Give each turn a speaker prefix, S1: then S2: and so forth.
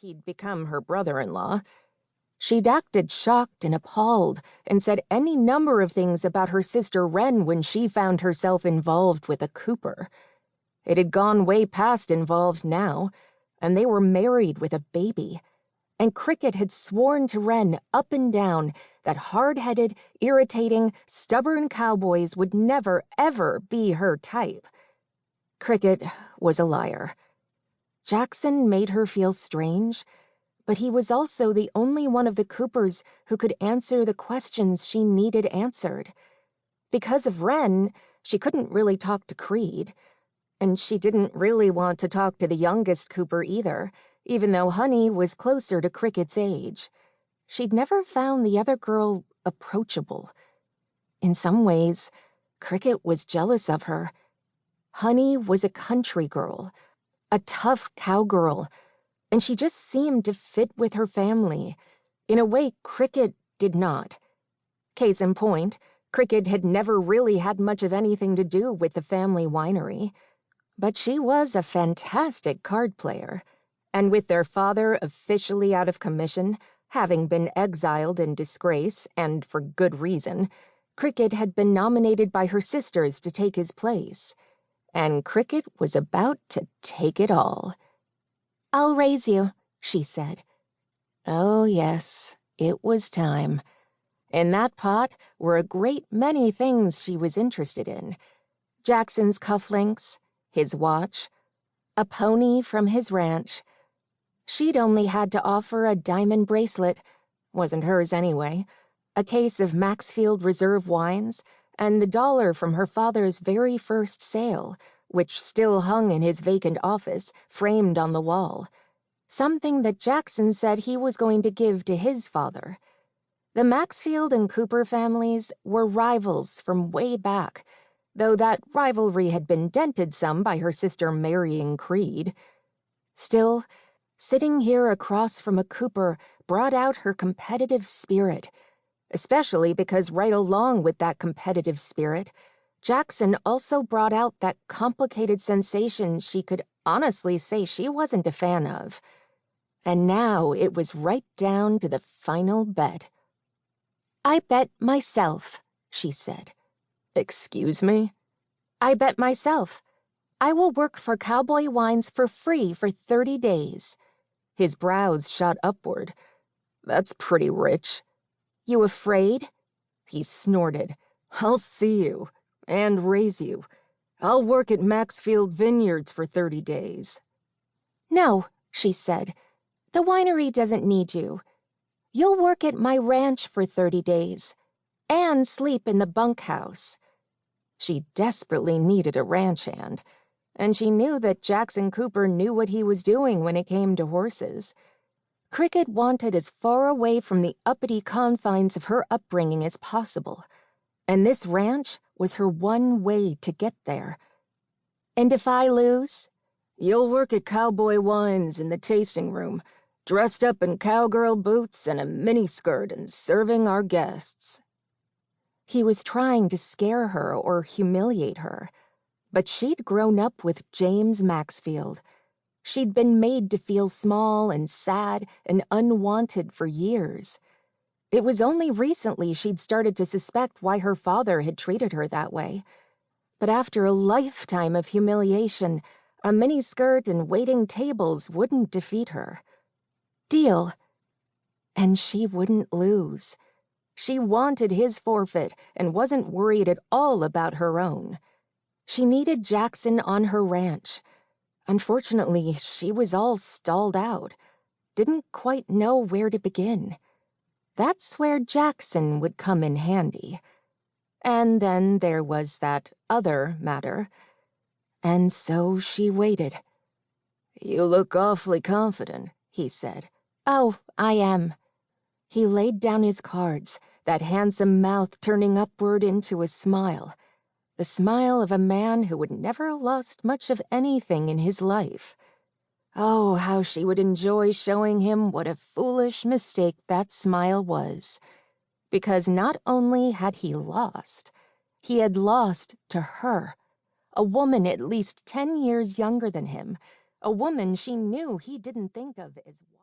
S1: he'd become her brother-in-law. She'd acted shocked and appalled and said any number of things about her sister Wren when she found herself involved with a Cooper. It had gone way past involved now, and they were married with a baby. And Cricket had sworn to Wren up and down that hard-headed, irritating, stubborn cowboys would never, ever be her type. Cricket was a liar. Jackson made her feel strange, but he was also the only one of the Coopers who could answer the questions she needed answered. Because of Wren, she couldn't really talk to Creed, and she didn't really want to talk to the youngest Cooper either, even though Honey was closer to Cricket's age. She'd never found the other girl approachable. In some ways, Cricket was jealous of her. Honey was a country girl, a tough cowgirl, and she just seemed to fit with her family, in a way Cricket did not. Case in point, Cricket had never really had much of anything to do with the family winery. But she was a fantastic card player, and with their father officially out of commission, having been exiled in disgrace, and for good reason, Cricket had been nominated by her sisters to take his place. And Cricket was about to take it all. "I'll raise you," she said. Oh, yes, it was time. In that pot were a great many things she was interested in. Jackson's cufflinks, his watch, a pony from his ranch. She'd only had to offer a diamond bracelet, wasn't hers anyway, a case of Maxfield Reserve wines, and the dollar from her father's very first sale, which still hung in his vacant office, framed on the wall. Something that Jackson said he was going to give to his father. The Maxfield and Cooper families were rivals from way back, though that rivalry had been dented some by her sister marrying Creed. Still, sitting here across from a Cooper brought out her competitive spirit, especially because right along with that competitive spirit, Jackson also brought out that complicated sensation she could honestly say she wasn't a fan of. And now it was right down to the final bet. "I bet myself," she said. "Excuse me?" "I bet myself. I will work for Cowboy Wines for free for 30 days. His brows shot upward. "That's pretty rich." "You afraid?" He snorted. "I'll see you. And raise you. I'll work at Maxfield Vineyards for 30 days. "No," she said. "The winery doesn't need you. You'll work at my ranch for 30 days. And sleep in the bunkhouse." She desperately needed a ranch hand, and she knew that Jackson Cooper knew what he was doing when it came to horses. Cricket wanted as far away from the uppity confines of her upbringing as possible, and this ranch was her one way to get there. "And if I lose?" "You'll work at Cowboy Wines in the tasting room, dressed up in cowgirl boots and a miniskirt and serving our guests." He was trying to scare her or humiliate her, but she'd grown up with James Maxfield. She'd been made to feel small and sad and unwanted for years. It was only recently she'd started to suspect why her father had treated her that way. But after a lifetime of humiliation, a miniskirt and waiting tables wouldn't defeat her. Deal. And she wouldn't lose. She wanted his forfeit and wasn't worried at all about her own. She needed Jackson on her ranch. Unfortunately, she was all stalled out. Didn't quite know where to begin. That's where Jackson would come in handy. And then there was that other matter. And so she waited. "You look awfully confident," he said. "Oh, I am." He laid down his cards, that handsome mouth turning upward into a smile. The smile of a man who had never lost much of anything in his life. Oh, how she would enjoy showing him what a foolish mistake that smile was. Because not only had he had lost to her, a woman at least 10 years younger than him, a woman she knew he didn't think of as